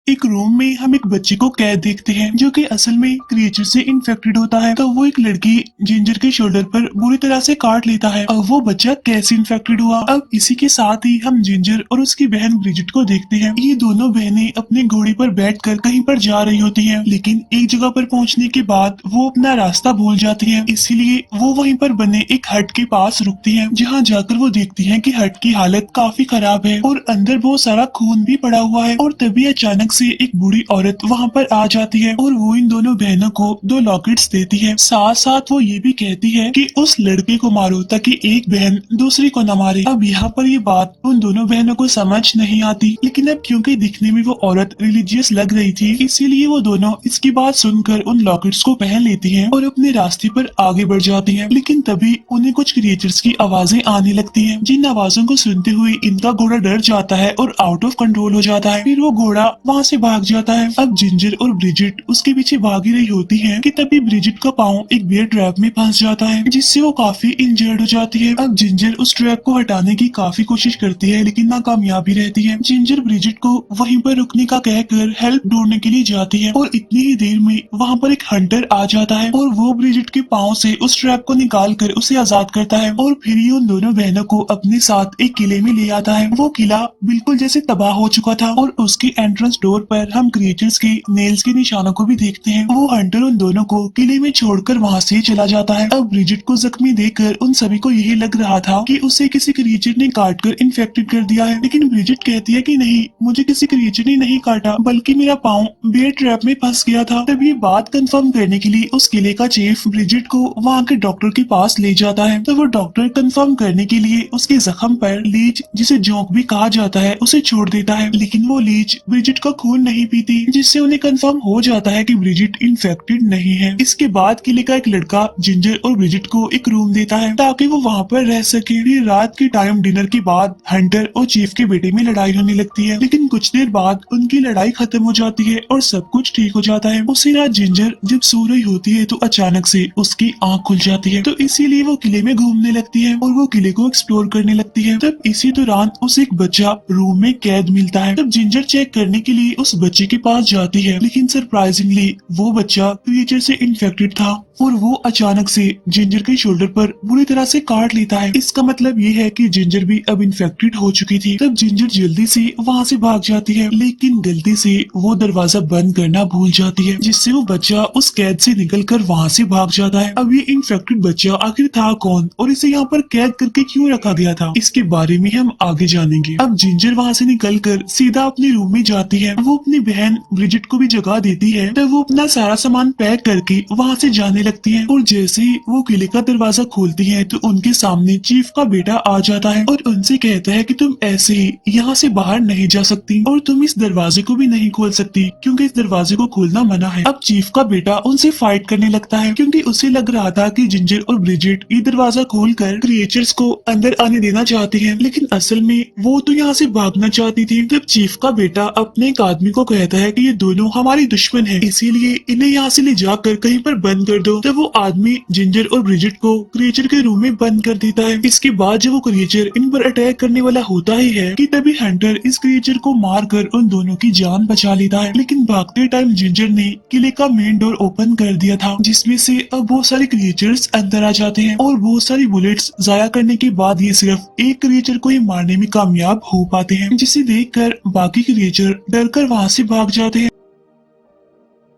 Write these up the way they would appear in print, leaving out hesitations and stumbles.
एक रूम में हम एक बच्चे को कैद देखते हैं जो कि असल में क्रिएचर से इन्फेक्टेड होता है। तो वो एक लड़की जिंजर के शोल्डर पर बुरी तरह से काट लेता है। अब वो बच्चा कैसे इन्फेक्टेड हुआ। अब इसी के साथ ही हम जिंजर और उसकी बहन ब्रिजिट को देखते हैं। ये दोनों बहनें अपने घोड़े पर बैठकर कहीं पर जा रही होती हैं, लेकिन एक जगह पर पहुंचने के बाद वो अपना रास्ता भूल जाती हैं। इसीलिए वो वहीं पर बने एक हट के पास रुकती हैं, जहाँ जाकर वो देखती हैं कि हट की हालत काफी खराब है और अंदर बहुत सारा खून भी पड़ा हुआ है। और तभी अचानक से एक बूढ़ी औरत वहाँ पर आ जाती है और वो इन दोनों बहनों को 2 लॉकेट्स देती है। साथ साथ वो ये भी कहती है कि उस लड़के को मारो ताकि एक बहन दूसरी को न मारे। अब यहाँ पर ये बात उन दोनों बहनों को समझ नहीं आती, लेकिन अब क्योंकि दिखने में वो औरत रिलीजियस लग रही थी, इसीलिए वो दोनों इसकी बात सुनकर उन लॉकेट्स को पहन लेती हैं और अपने रास्ते पर आगे बढ़ जाती हैं। लेकिन तभी उन्हें कुछ क्रिएचर्स की आवाजें आने लगती हैं, जिन आवाजों को सुनते हुए इनका घोड़ा डर जाता है और आउट ऑफ कंट्रोल हो जाता है। फिर वो घोड़ा वहाँ से भाग जाता है। अब जिंजर और ब्रिजिट उसके पीछे भाग ही रही होती हैं कि तभी ब्रिजिट का पाँव एक बियर ट्रैप में फंस जाता है, जिससे वो काफी इंजर्ड हो जाती है। अब जिंजर उस ट्रैप को हटाने की काफी कोशिश करती है, लेकिन नाकामयाब ही रहती है। जिंजर ब्रिजिट को वहीं पर रुकने का कहकर हेल्प ढूंढने के लिए जाती है और इतनी ही देर में वहाँ पर एक हंटर आ जाता है और वो ब्रिजिट के पाँव से उस ट्रैप को निकाल कर उसे आजाद करता है और फिर ही उन दोनों बहनों को अपने साथ एक किले में ले आता है। वो किला बिल्कुल जैसे तबाह हो चुका था और उसकी एंट्रेंस डोर पर हम क्रिएचर्स के नेल्स के निशानों को भी देखते हैं। वो हंटर उन दोनों को किले में छोड़कर वहाँ से चला जाता है। अब ब्रिजिट को जख्मी देखकर उन सभी को यही लग रहा था कि उसे किसी क्रिएचर ने काट कर इन्फेक्टेड कर दिया है, लेकिन ब्रिजिट कहती है कि नहीं, मुझे किसी क्रिएचर ने नहीं काटा, बल्कि मेरा पाँव बियर ट्रैप में फंस गया था। तब ये बात कंफर्म करने के लिए उस किले का चीफ ब्रिजिट को वहाँ के डॉक्टर के पास ले जाता है। तो वो डॉक्टर कंफर्म करने के लिए उसके जख्म पर लीच, जिसे जोंक भी कहा जाता है, उसे छोड़ देता है, लेकिन वो लीच ब्रिजिट का खून नहीं पीती, जिससे उन्हें कंफर्म हो जाता है कि ब्रिजिट इन्फेक्टेड नहीं है। इसके बाद किले का एक लड़का जिंजर और ब्रिजिट को एक रूम देता है ताकि वो वहाँ पर रह सके। फिर रात के टाइम डिनर के बाद हंटर और चीफ के बेटे में लड़ाई होने लगती है, लेकिन कुछ देर बाद उनकी लड़ाई खत्म हो जाती है और सब कुछ ठीक हो जाता है। उसी रात जिंजर जब सो रही होती है तो अचानक से उसकी आंख खुल जाती है, तो इसीलिए वो किले में घूमने लगती है और वो किले को एक्सप्लोर करने लगती है। तब इसी दौरान उसे एक बच्चा रूम में कैद मिलता है। तब जिंजर चेक करने के लिए उस बच्चे के पास जाती है, लेकिन सरप्राइजिंगली वो बच्चा क्रिएचर से इन्फेक्टेड था और वो अचानक से जिंजर के शोल्डर पर बुरी तरह से काट लेता है। इसका मतलब ये है कि जिंजर भी अब इन्फेक्टेड हो चुकी थी। तब जिंजर जल्दी से वहाँ से भाग जाती है, लेकिन गलती से वो दरवाजा बंद करना भूल जाती है, जिससे वो बच्चा उस कैद से निकलकर वहाँ से भाग जाता है। अब ये इन्फेक्टेड बच्चा आखिर था कौन और इसे यहाँ पर कैद करके क्यों रखा गया था, इसके बारे में हम आगे जानेंगे। अब जिंजर वहाँ से निकलकर सीधा अपने रूम में जाती है। वो अपनी बहन ब्रिजिट को भी जगह देती है। तब वो अपना सारा सामान पैक करके वहाँ से जाने लगती है और जैसे ही वो किले का दरवाजा खोलती है तो उनके सामने चीफ का बेटा आ जाता है और उनसे कहता है कि तुम ऐसे ही यहाँ से बाहर नहीं जा सकती और तुम इस दरवाजे को भी नहीं खोल सकती, क्योंकि इस दरवाजे को खोलना मना है। अब चीफ का बेटा उनसे फाइट करने लगता है, क्योंकि उसे लग रहा था कि जिंजर और ब्रिजिट ये दरवाजा खोलकर क्रिएचर्स को अंदर आने देना चाहती है, लेकिन असल में वो तो यहाँ से भागना चाहती थी। तब चीफ का बेटा अपने एक आदमी को कहता है कि ये दोनों हमारी दुश्मन है, इसीलिए इन्हें यहाँ से ले जाकर कहीं पर बंद कर दो। तब वो आदमी जिंजर और ब्रिजिट को क्रिएचर के रूम में बंद कर देता है। इसके बाद जब वो क्रिएचर इन पर अटैक करने वाला होता ही है कि तभी हंटर इस क्रिएचर को मारकर उन दोनों की जान बचा लेता है, लेकिन भागते टाइम जिंजर ने किले का मेन डोर ओपन कर दिया था, जिसमें से अब बहुत सारे क्रिएचर्स अंदर आ जाते हैं और बहुत सारी बुलेट्स जाया करने के बाद ये सिर्फ एक क्रिएचर को ही मारने में कामयाब हो पाते हैं, जिसे देखकर बाकी क्रिएचर डरकर वहाँ से भाग जाते हैं।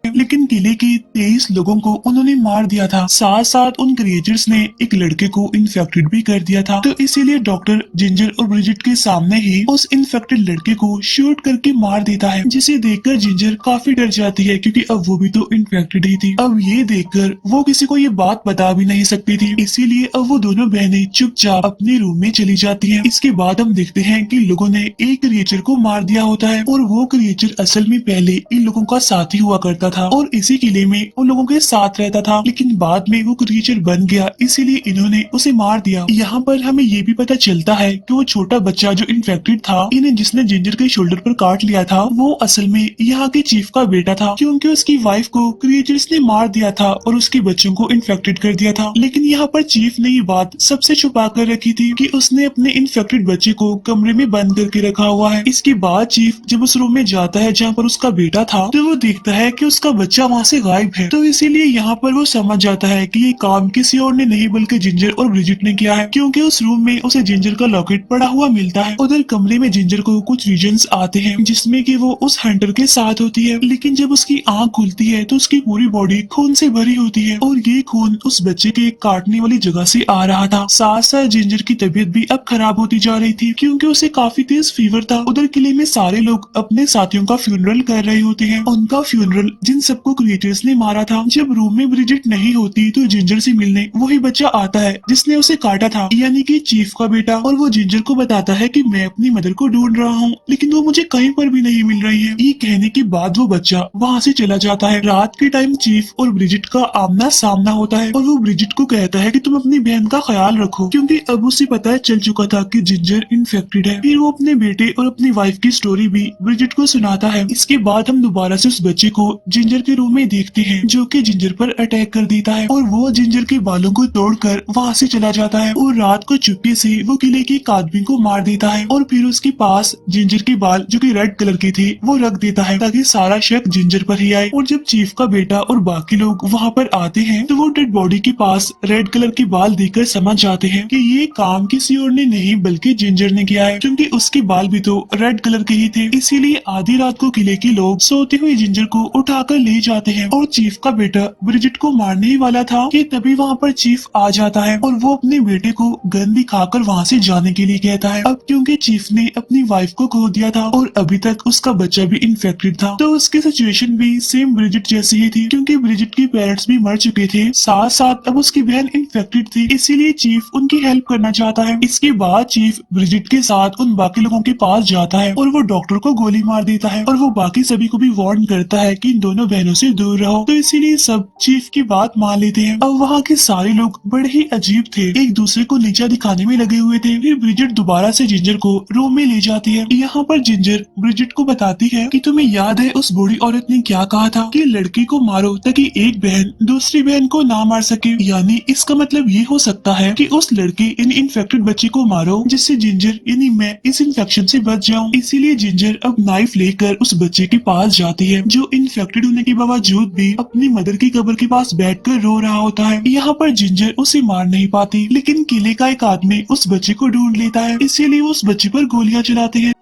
लेकिन किले के 23 लोगों को उन्होंने मार दिया था। साथ साथ उन क्रिएचर्स ने एक लड़के को इन्फेक्टेड भी कर दिया था, तो इसीलिए डॉक्टर जिंजर और ब्रिजिट के सामने ही उस इन्फेक्टेड लड़के को शूट करके मार देता है, जिसे देखकर जिंजर काफी डर जाती है, क्योंकि अब वो भी तो इन्फेक्टेड ही थी। अब ये देखकर वो किसी को ये बात बता भी नहीं सकती थी, इसीलिए अब वो दोनों बहनें चुपचाप अपने रूम में चली जाती है। इसके बाद हम देखते हैं कि लोगों ने एक क्रिएचर को मार दिया होता है और वो क्रिएचर असल में पहले इन लोगों का साथी हुआ करता था और इसी किले में उन लोगों के साथ रहता था, लेकिन बाद में वो क्रिएचर बन गया, इसीलिए इन्होंने उसे मार दिया। यहाँ पर हमें ये भी पता चलता है कि वो छोटा बच्चा जो इन्फेक्टेड था, इन्हें जिसने जिंजर के शोल्डर पर काट लिया था, वो असल में यहाँ के चीफ का बेटा था, क्योंकि उसकी वाइफ को क्रिएचर्स ने मार दिया था और उसके बच्चों को इन्फेक्टेड कर दिया था। लेकिन यहाँ पर चीफ ने ये बात सबसे छुपा कर रखी थी कि उसने अपने इन्फेक्टेड बच्चे को कमरे में बंद करके रखा हुआ है। इसके बाद चीफ जब उस रूम में जाता है जहाँ पर उसका बेटा था, तो वो देखता है कि उसका बच्चा वहाँ से गायब है। तो इसीलिए यहाँ पर वो समझ जाता है कि ये काम किसी और ने नहीं बल्कि जिंजर और ब्रिजिट ने किया है, क्योंकि उस रूम में उसे जिंजर का लॉकेट पड़ा हुआ मिलता है। उधर कमरे में जिंजर को कुछ विजन्स आते हैं जिसमें कि वो उस हंटर के साथ होती है, लेकिन जब उसकी आंख खुलती है तो उसकी पूरी बॉडी खून से भरी होती है और ये खून उस बच्चे के काटने वाली जगह से आ रहा था। साथ साथ जिंजर की तबीयत भी अब खराब होती जा रही थी, क्योंकि उसे काफी तेज फीवर था। उधर किले में सारे लोग अपने साथियों का फ्यूनरल कर रहे होते हैं, उनका फ्यूनरल जिन सबको क्रिएचर्स ने मारा था। जब रूम में ब्रिजिट नहीं होती तो जिंजर से मिलने वही बच्चा आता है जिसने उसे काटा था, यानी कि चीफ का बेटा, और वो जिंजर को बताता है कि मैं अपनी मदर को ढूंढ रहा हूँ, लेकिन वो मुझे कहीं पर भी नहीं मिल रही है। ये कहने के बाद वो बच्चा वहाँ से चला जाता है। रात के टाइम चीफ और ब्रिजिट का आमना सामना होता है और वो ब्रिजिट को कहता है कि तुम अपनी बहन का ख्याल रखो, क्योंकि अब उसे पता चल चुका था कि जिंजर इन्फेक्टेड है। फिर वो अपने बेटे और अपनी वाइफ की स्टोरी भी ब्रिजिट को सुनाता है। इसके बाद हम दोबारा से उस बच्चे को जिंजर के रूम में देखते हैं, जो कि जिंजर पर अटैक कर देता है और वो जिंजर के बालों को तोड़कर वहाँ से चला जाता है और रात को चुपके से वो किले के एक आदमी को मार देता है और फिर उसके पास जिंजर के बाल जो कि रेड कलर के थे वो रख देता है, ताकि सारा शक जिंजर पर ही आए। और जब चीफ का बेटा और बाकी लोग वहाँ पर आते हैं तो वो डेड बॉडी के पास रेड कलर के बाल देखकर समझ जाते हैं कि ये काम किसी और ने नहीं बल्कि जिंजर ने किया है, क्योंकि उसके बाल भी तो रेड कलर के ही थे। इसीलिए आधी रात को किले के लोग सोते हुए जिंजर को उठाकर ले जाते हैं और चीफ का बेटा ब्रिजिट को मारने ही वाला था कि तभी वहाँ पर चीफ आ जाता है और वो अपने बेटे को गन दिखाकर वहाँ से जाने के लिए कहता है। अब क्योंकि चीफ ने अपनी वाइफ को खो दिया था और अभी तक उसका बच्चा भी इन्फेक्टेड था, तो उसकी सिचुएशन भी सेम ब्रिजिट जैसी ही थी, क्योंकि ब्रिजिट के पेरेंट्स भी मर चुके थे, साथ साथ अब उसकी बहन इन्फेक्टेड थी, इसीलिए चीफ उनकी हेल्प करना चाहता है। इसके बाद चीफ ब्रिजिट के साथ उन बाकी लोगों के पास जाता है और वो डॉक्टर को गोली मार देता है और वो बाकी सभी को भी वार्न करता है कि इन दोनों बहनों से दूर रहो। तो इसीलिए सब चीफ की बात मान लेते हैं। अब वहाँ के सारे लोग बड़े ही अजीब थे, एक दूसरे को नीचा दिखाने में लगे हुए थे। फिर ब्रिजिट दोबारा से जिंजर को रूम में ले जाती है। यहाँ पर जिंजर ब्रिजिट को बताती है कि तुम्हें याद है उस बूढ़ी औरत ने क्या कहा था कि लड़की को मारो ताकि एक बहन दूसरी बहन को ना मार सके। यानी इसका मतलब ये हो सकता है कि उस लड़की इन इन्फेक्टेड बच्चे को मारो जिससे जिंजर यानी मैं इस इन्फेक्शन से बच जाऊं। इसीलिए जिंजर अब नाइफ लेकर उस बच्चे के पास जाती है जो इन्फेक्टेड होने के बावजूद भी अपनी मदर की कब्र के पास बैठकर रो रहा होता है। यहाँ पर जिंजर उसे मार नहीं पाती, लेकिन किले का एक आदमी उस बच्चे को ढूंढ लेता है, इसीलिए वो उस बच्चे पर गोलियां चलाते हैं।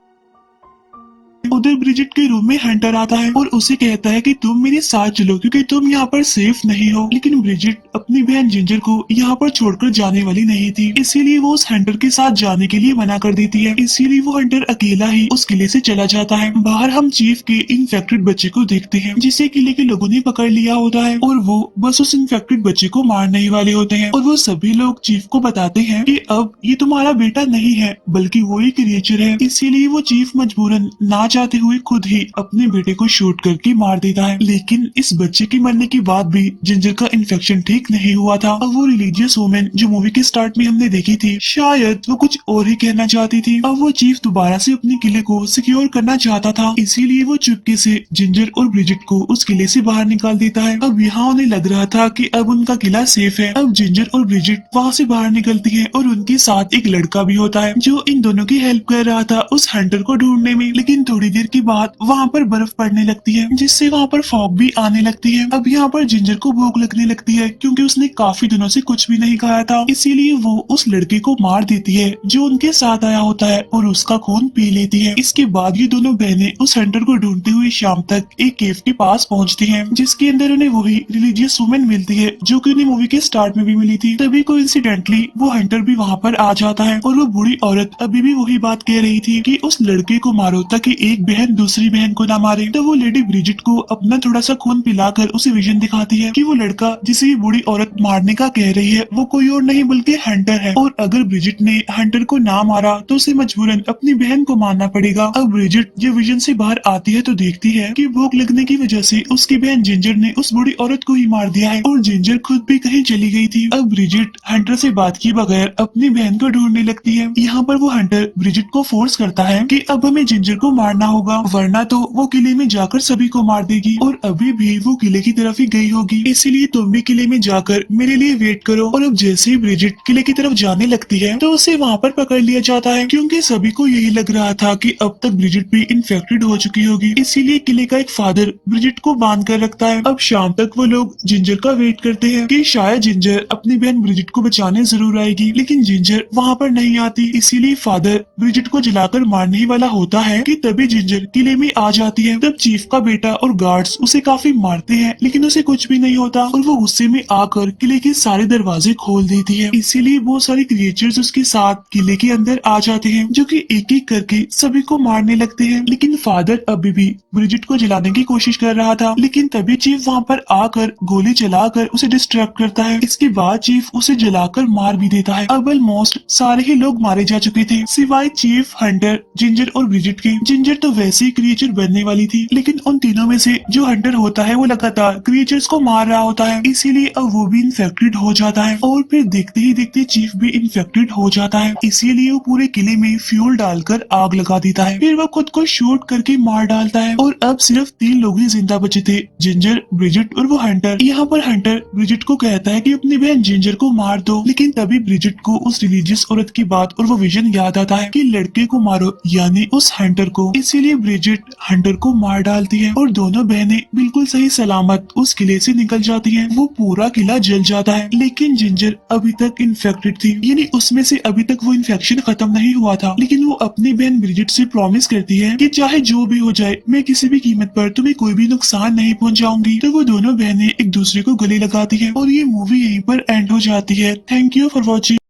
उधर ब्रिजिट के रूम में हंटर आता है और उसे कहता है कि तुम मेरे साथ चलो क्योंकि तुम यहाँ पर सेफ नहीं हो। लेकिन ब्रिजिट अपनी बहन जिंजर को यहाँ पर छोड़कर जाने वाली नहीं थी, इसीलिए वो उस हंटर के साथ जाने के लिए मना कर देती है। इसीलिए वो हंटर अकेला ही उस किले से चला जाता है। बाहर हम चीफ के इन्फेक्टेड बच्चे को देखते हैं जिसे किले के लोगों ने पकड़ लिया होता है और वो बस उस इन्फेक्टेड बच्चे को मारने ही वाले होते हैं। और वो सभी लोग चीफ को बताते हैं कि अब ये तुम्हारा बेटा नहीं है बल्कि वो एक क्रिएचर है। इसीलिए वो चीफ मजबूरन ना चाहते हुए खुद ही अपने बेटे को शूट करके मार देता है। लेकिन इस बच्चे के मरने के बाद भी जिंजर का इन्फेक्शन ठीक नहीं हुआ था। अब वो रिलीजियस वुमेन जो मूवी के स्टार्ट में हमने देखी थी, शायद वो कुछ और ही कहना चाहती थी। अब वो चीफ दोबारा से अपने किले को सिक्योर करना चाहता था, इसीलिए वो चुपके से जिंजर और ब्रिजिट को उस किले से बाहर निकाल देता है। अब यहाँ उन्हें लग रहा था कि अब उनका किला सेफ है। अब जिंजर और ब्रिजिट वहाँ से बाहर निकलती है और उनके साथ एक लड़का भी होता है जो इन दोनों की हेल्प कर रहा था उस हंटर को ढूंढने में। लेकिन थोड़ी देर के बाद वहाँ पर बर्फ पड़ने लगती है जिससे वहाँ पर फॉग भी आने लगती है। अब यहाँ पर जिंजर को भूख लगने लगती है क्योंकि उसने काफी दिनों से कुछ भी नहीं खाया था, इसीलिए वो उस लड़के को मार देती है जो उनके साथ आया होता है और उसका खून पी लेती है। इसके बाद ये दोनों बहनें उस हंटर को ढूंढते हुए शाम तक एक केव के पास पहुँचती है जिसके अंदर उन्हें वही रिलीजियस वुमेन मिलती है जो की उन्हें मूवी के स्टार्ट में भी मिली थी। तभी कोइंसिडेंटली वो हंटर भी वहाँ पर आ जाता है और वो बूढ़ी औरत अभी भी वही बात कह रही थी कि उस लड़के को मारो ताकि एक बहन दूसरी बहन को ना मारे। तो वो लेडी ब्रिजिट को अपना थोड़ा सा खून पिलाकर उसे विजन दिखाती है कि वो लड़का जिसे ये बूढ़ी औरत मारने का कह रही है वो कोई और नहीं बल्कि हंटर है, और अगर ब्रिजिट ने हंटर को ना मारा तो उसे मजबूरन अपनी बहन को मारना पड़ेगा। अब ब्रिजिट जब विजन से बाहर आती है तो देखती है कि भूख लगने की वजह से उसकी बहन जिंजर ने उस बूढ़ी औरत को ही मार दिया है और जिंजर खुद भी कहीं चली गई थी। अब ब्रिजिट हंटर से बात किए बगैर अपनी बहन को ढूंढने लगती है। यहाँ पर वो हंटर ब्रिजिट को फोर्स करता है कि अब हमें जिंजर को मारना होगा, वरना तो वो किले में जाकर सभी को मार देगी और अभी भी वो किले की तरफ ही गई होगी, इसीलिए तुम भी किले में जाकर मेरे लिए वेट करो। और अब जैसे ही ब्रिजिट किले की तरफ जाने लगती है तो उसे वहाँ पर पकड़ लिया जाता है, क्योंकि सभी को यही लग रहा था कि अब तक ब्रिजिट भी इन्फेक्टेड हो चुकी होगी, इसीलिए किले का एक फादर ब्रिजिट को बांध कर रखता है। अब शाम तक वो लोग जिंजर का वेट करते हैं कि शायद जिंजर अपनी बहन ब्रिजिट को बचाने जरूर आएगी, लेकिन जिंजर वहाँ पर नहीं आती, इसीलिए फादर ब्रिजिट को जलाकर मारने ही वाला होता है कि तभी जिंजर किले में आ जाती है। तब चीफ का बेटा और गार्ड्स उसे काफी मारते हैं, लेकिन उसे कुछ भी नहीं होता और वो गुस्से में आकर किले के सारे दरवाजे खोल देती है। इसीलिए बहुत सारे क्रिएचर्स उसके साथ किले के अंदर आ जाते हैं, जो कि एक एक करके सभी को मारने लगते हैं। लेकिन फादर अभी भी ब्रिजिट को जलाने की कोशिश कर रहा था, लेकिन तभी चीफ वहाँ पर आकर गोली चलाकर उसे डिस्ट्रैक्ट करता है। इसके बाद चीफ उसे जलाकर मार भी देता है। अब ऑलमोस्ट सारे ही लोग मारे जा चुके थे सिवाय चीफ, हंटर, जिंजर और ब्रिजिट के। जिंजर तो वैसे ही क्रिएचर बनने वाली थी, लेकिन उन तीनों में से जो हंटर होता है वो लगातार क्रिएचर्स को मार रहा होता है, इसीलिए अब वो भी इन्फेक्टेड हो जाता है और फिर देखते ही देखते चीफ भी इन्फेक्टेड हो जाता है। इसीलिए वो पूरे किले में फ्यूल डालकर आग लगा देता है, फिर वो खुद को शूट करके मार डालता है और अब सिर्फ 3 लोग ही जिंदा बचे थे, जिंजर, ब्रिजिट और वो हंटर। यहाँ पर हंटर ब्रिजिट को कहता है कि अपनी बहन जिंजर को मार दो, लेकिन तभी ब्रिजिट को उस रिलीजियस औरत की बात और वो विजन याद आता है कि लड़के को मारो, यानी उस हंटर को। इसीलिए ब्रिजिट हंटर को मार डालती है और दोनों बहनें बिल्कुल सही सलामत उस किले से निकल जाती हैं। वो पूरा किला जल जाता है, लेकिन जिंजर अभी तक इन्फेक्टेड थी, यानी उसमें से अभी तक वो इन्फेक्शन खत्म नहीं हुआ था। लेकिन वो अपनी बहन ब्रिजिट से प्रॉमिस करती है कि चाहे जो भी हो जाए मैं किसी भी कीमत पर तुम्हें कोई भी नुकसान नहीं पहुंचाऊंगी। तो वो दोनों बहनें एक दूसरे को गले लगाती है और ये मूवी यहीं पर एंड हो जाती है। Thank you for watching.